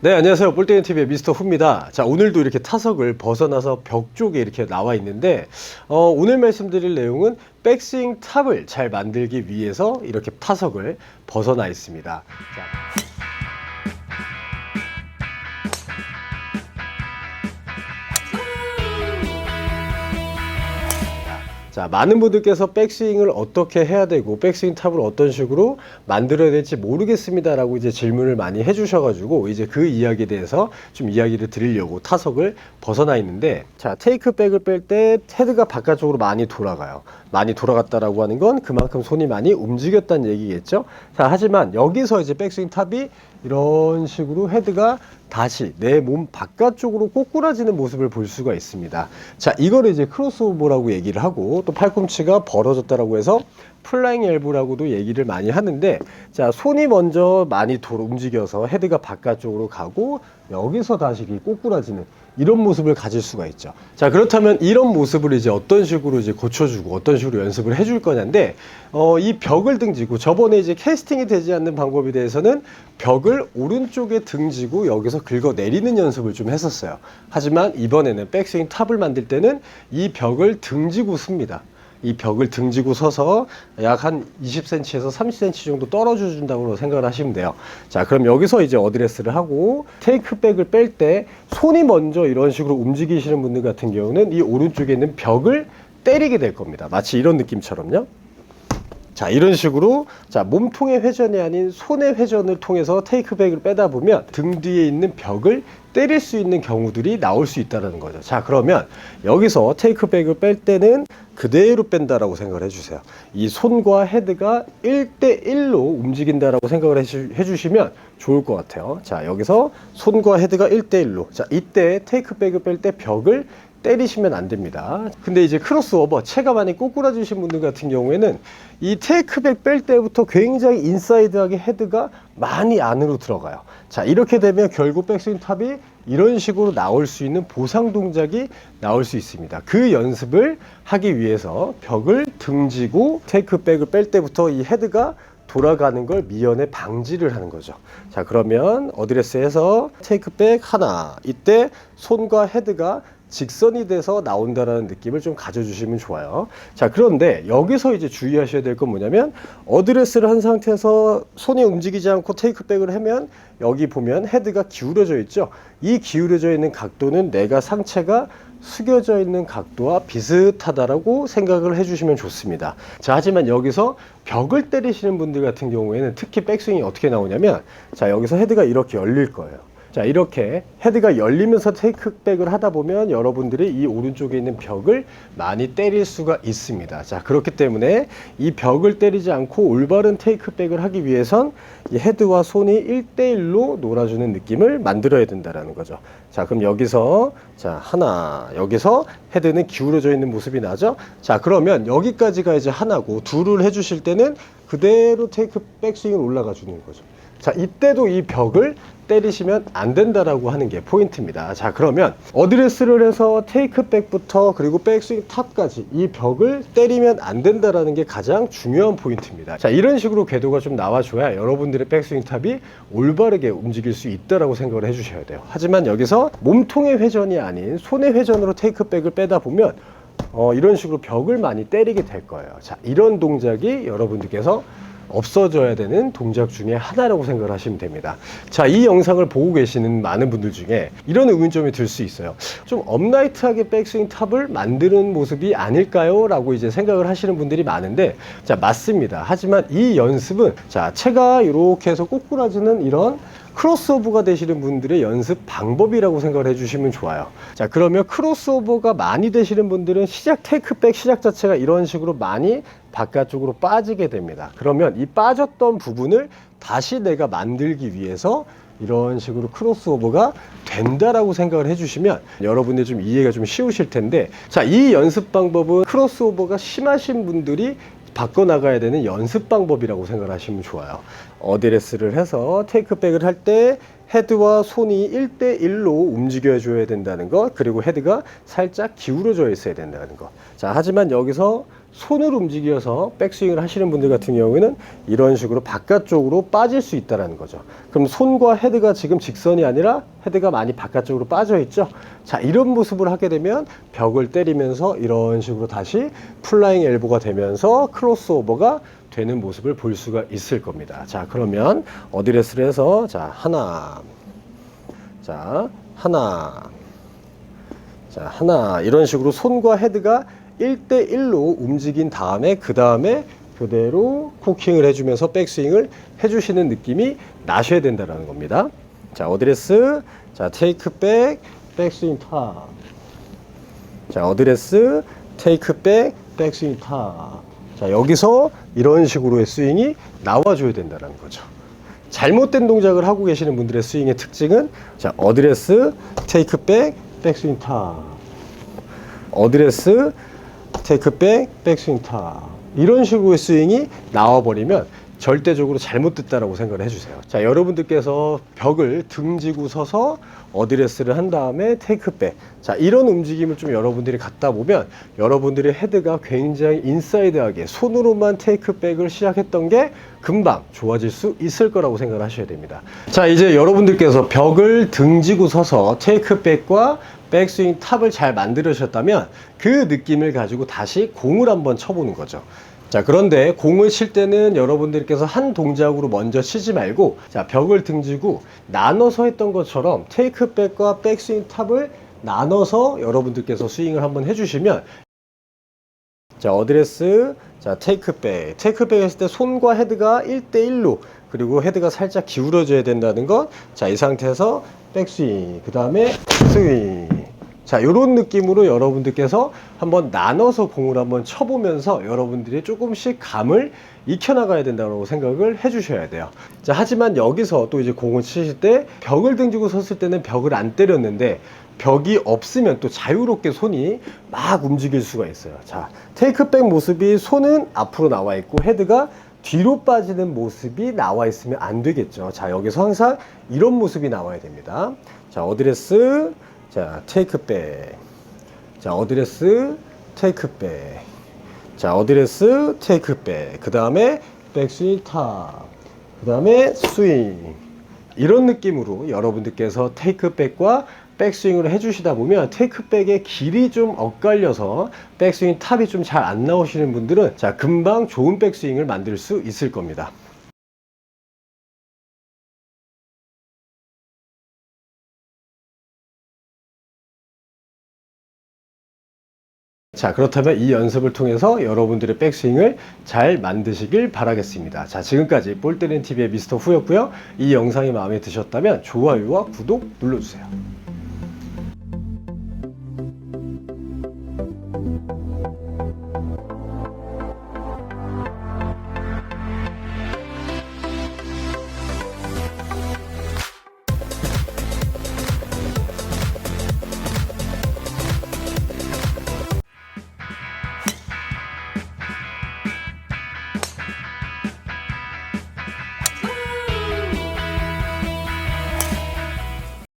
네, 안녕하세요. 볼때리TV의 미스터 후입니다. 자, 오늘도 이렇게 타석을 벗어나서 벽 쪽에 이렇게 나와 있는데, 오늘 말씀드릴 내용은 백스윙 탑을 잘 만들기 위해서 이렇게 타석을 벗어나 있습니다. 자, 많은 분들께서 백스윙을 어떻게 해야 되고 백스윙 탑을 어떤 식으로 만들어야 될지 모르겠습니다 라고 이제 질문을 많이 해주셔가지고 이제 그 이야기에 대해서 좀 이야기를 드리려고 타석을 벗어나 있는데, 자, 테이크백을 뺄 때 헤드가 바깥쪽으로 많이 돌아가요. 많이 돌아갔다라고 하는 건 그만큼 손이 많이 움직였다는 얘기겠죠. 자, 하지만 여기서 이제 백스윙 탑이 이런 식으로 헤드가 다시 내 몸 바깥쪽으로 꼬꾸라지는 모습을 볼 수가 있습니다. 자, 이거를 이제 크로스오버라고 얘기를 하고, 또 팔꿈치가 벌어졌다라고 해서 플라잉 엘보라고도 얘기를 많이 하는데, 자, 손이 먼저 많이 움직여서 헤드가 바깥쪽으로 가고 여기서 다시 꼬꾸라지는 이런 모습을 가질 수가 있죠. 자, 그렇다면 이런 모습을 이제 어떤 식으로 이제 고쳐주고 어떤 식으로 연습을 해줄 거냐인데, 이 벽을 등지고, 저번에 이제 캐스팅이 되지 않는 방법에 대해서는 벽을 오른쪽에 등지고 여기서 긁어 내리는 연습을 좀 했었어요. 하지만 이번에는 백스윙 탑을 만들 때는 이 벽을 등지고 씁니다. 이 벽을 등지고 서서 약 한 20cm에서 30cm 정도 떨어져 준다고 생각을 하시면 돼요. 자, 그럼 여기서 이제 어드레스를 하고, 테이크백을 뺄 때 손이 먼저 이런 식으로 움직이시는 분들 같은 경우는 이 오른쪽에 있는 벽을 때리게 될 겁니다. 마치 이런 느낌처럼요. 자, 이런 식으로, 자, 몸통의 회전이 아닌 손의 회전을 통해서 테이크백을 빼다 보면 등 뒤에 있는 벽을 때릴 수 있는 경우들이 나올 수 있다는 거죠. 자, 그러면 여기서 테이크백을 뺄 때는 그대로 뺀다라고 생각을 해주세요. 이 손과 헤드가 1대1로 움직인다라고 생각을 해주시면 좋을 것 같아요. 자, 여기서 손과 헤드가 1대1로. 자, 이때 테이크백을 뺄 때 벽을 때리시면 안 됩니다. 근데 이제 크로스오버, 체가 많이 꼬꾸라지신 분들 같은 경우에는 이 테이크백 뺄 때부터 굉장히 인사이드하게 헤드가 많이 안으로 들어가요. 자, 이렇게 되면 결국 백스윙 탑이 이런 식으로 나올 수 있는 보상 동작이 나올 수 있습니다. 그 연습을 하기 위해서 벽을 등지고 테이크백을 뺄 때부터 이 헤드가 돌아가는 걸 미연에 방지를 하는 거죠. 자, 그러면 어드레스에서 테이크백 하나, 이때 손과 헤드가 직선이 돼서 나온다라는 느낌을 좀 가져주시면 좋아요. 자, 그런데 여기서 이제 주의하셔야 될 건 뭐냐면, 어드레스를 한 상태에서 손이 움직이지 않고 테이크백을 하면 여기 보면 헤드가 기울어져 있죠. 이 기울어져 있는 각도는 내가 상체가 숙여져 있는 각도와 비슷하다라고 생각을 해주시면 좋습니다. 자, 하지만 여기서 벽을 때리시는 분들 같은 경우에는 특히 백스윙이 어떻게 나오냐면, 자, 여기서 헤드가 이렇게 열릴 거예요. 자, 이렇게 헤드가 열리면서 테이크백을 하다 보면 여러분들이 이 오른쪽에 있는 벽을 많이 때릴 수가 있습니다. 자, 그렇기 때문에 이 벽을 때리지 않고 올바른 테이크백을 하기 위해선 이 헤드와 손이 1대1로 놀아주는 느낌을 만들어야 된다는 거죠. 자, 그럼 여기서, 자, 하나, 여기서 헤드는 기울어져 있는 모습이 나죠. 자, 그러면 여기까지가 이제 하나고, 둘을 해주실 때는 그대로 백스윙을 올라가 주는 거죠. 자, 이때도 이 벽을 때리시면 안 된다라고 하는 게 포인트입니다. 자, 그러면 어드레스를 해서 테이크백부터 그리고 백스윙 탑까지 이 벽을 때리면 안 된다라는 게 가장 중요한 포인트입니다. 자, 이런 식으로 궤도가 좀 나와줘야 여러분들의 백스윙 탑이 올바르게 움직일 수 있다라고 생각을 해주셔야 돼요. 하지만 여기서 몸통의 회전이 아닌 손의 회전으로 테이크백을 빼다 보면 이런 식으로 벽을 많이 때리게 될 거예요. 자, 이런 동작이 여러분들께서 없어져야 되는 동작 중에 하나라고 생각을 하시면 됩니다. 자, 이 영상을 보고 계시는 많은 분들 중에 이런 의문점이 들 수 있어요. 좀 업라이트하게 백스윙 탑을 만드는 모습이 아닐까요? 라고 이제 생각을 하시는 분들이 많은데, 자, 맞습니다. 하지만 이 연습은, 자, 체가 이렇게 해서 꼬꾸라지는 이런 크로스오버가 되시는 분들의 연습 방법이라고 생각을 해주시면 좋아요. 자, 그러면 크로스오버가 많이 되시는 분들은 테이크백 시작 자체가 이런 식으로 많이 바깥쪽으로 빠지게 됩니다. 그러면 이 빠졌던 부분을 다시 내가 만들기 위해서 이런 식으로 크로스오버가 된다라고 생각을 해주시면 여러분들 좀 이해가 좀 쉬우실 텐데, 자, 이 연습 방법은 크로스오버가 심하신 분들이 바꿔나가야 되는 연습 방법이라고 생각을 하시면 좋아요. 어드레스를 해서 테이크백을 할 때 헤드와 손이 1대1로 움직여 줘야 된다는 것, 그리고 헤드가 살짝 기울어져 있어야 된다는 것. 자, 하지만 여기서 손을 움직여서 백스윙을 하시는 분들 같은 경우에는 이런 식으로 바깥쪽으로 빠질 수 있다는 거죠. 그럼 손과 헤드가 지금 직선이 아니라 헤드가 많이 바깥쪽으로 빠져 있죠. 자, 이런 모습을 하게 되면 벽을 때리면서 이런 식으로 다시 플라잉 엘보가 되면서 크로스오버가 되는 모습을 볼 수가 있을 겁니다. 자, 그러면 어드레스를 해서 자, 하나, 자, 하나, 자, 하나, 이런 식으로 손과 헤드가 1대1로 움직인 다음에 그 다음에 그대로 코킹을 해주면서 백스윙을 해주시는 느낌이 나셔야 된다는 겁니다. 자, 어드레스, 자, 테이크 백, 백스윙 탑. 자, 어드레스, 테이크 백, 백스윙 탑. 자, 여기서 이런 식으로의 스윙이 나와줘야 된다는 거죠. 잘못된 동작을 하고 계시는 분들의 스윙의 특징은 자, 어드레스, 테이크 백, 백스윙 탑. 어드레스, 테이크 백, 백스윙 탑. 이런 식으로의 스윙이 나와버리면 절대적으로 잘못됐다라고 생각을 해주세요. 자, 여러분들께서 벽을 등지고 서서 어드레스를 한 다음에 테이크 백. 자, 이런 움직임을 좀 여러분들이 갖다 보면 여러분들의 헤드가 굉장히 인사이드하게 손으로만 테이크 백을 시작했던 게 금방 좋아질 수 있을 거라고 생각을 하셔야 됩니다. 자, 이제 여러분들께서 벽을 등지고 서서 테이크 백과 백스윙 탑을 잘 만들으셨다면 그 느낌을 가지고 다시 공을 한번 쳐보는 거죠. 자, 그런데 공을 칠 때는 여러분들께서 한 동작으로 먼저 치지 말고 자, 벽을 등지고 나눠서 했던 것처럼 테이크 백과 백스윙 탑을 나눠서 여러분들께서 스윙을 한번 해주시면 자, 어드레스, 자, 테이크 백. 테이크 백 했을 때 손과 헤드가 1대1로 그리고 헤드가 살짝 기울어져야 된다는 것. 자, 이 상태에서 백스윙, 그 다음에 스윙. 자, 요런 느낌으로 여러분들께서 한번 나눠서 공을 한번 쳐보면서 여러분들이 조금씩 감을 익혀나가야 된다고 생각을 해주셔야 돼요. 자, 하지만 여기서 또 이제 공을 치실 때 벽을 등지고 섰을 때는 벽을 안 때렸는데 벽이 없으면 또 자유롭게 손이 막 움직일 수가 있어요. 자, 테이크백 모습이 손은 앞으로 나와 있고 헤드가 뒤로 빠지는 모습이 나와 있으면 안 되겠죠. 자, 여기서 항상 이런 모습이 나와야 됩니다. 자, 어드레스, 자, 테이크백. 자, 어드레스, 테이크백. 자, 어드레스, 테이크백. 그 다음에 백스윙 탑. 그 다음에 스윙. 이런 느낌으로 여러분들께서 테이크백과 백스윙을 해주시다 보면 테이크백의 길이 좀 엇갈려서 백스윙 탑이 좀 잘 안 나오시는 분들은 자, 금방 좋은 백스윙을 만들 수 있을 겁니다. 자, 그렇다면 이 연습을 통해서 여러분들의 백스윙을 잘 만드시길 바라겠습니다. 자, 지금까지 볼때리는TV의 미스터 후였고요. 이 영상이 마음에 드셨다면 좋아요와 구독 눌러주세요.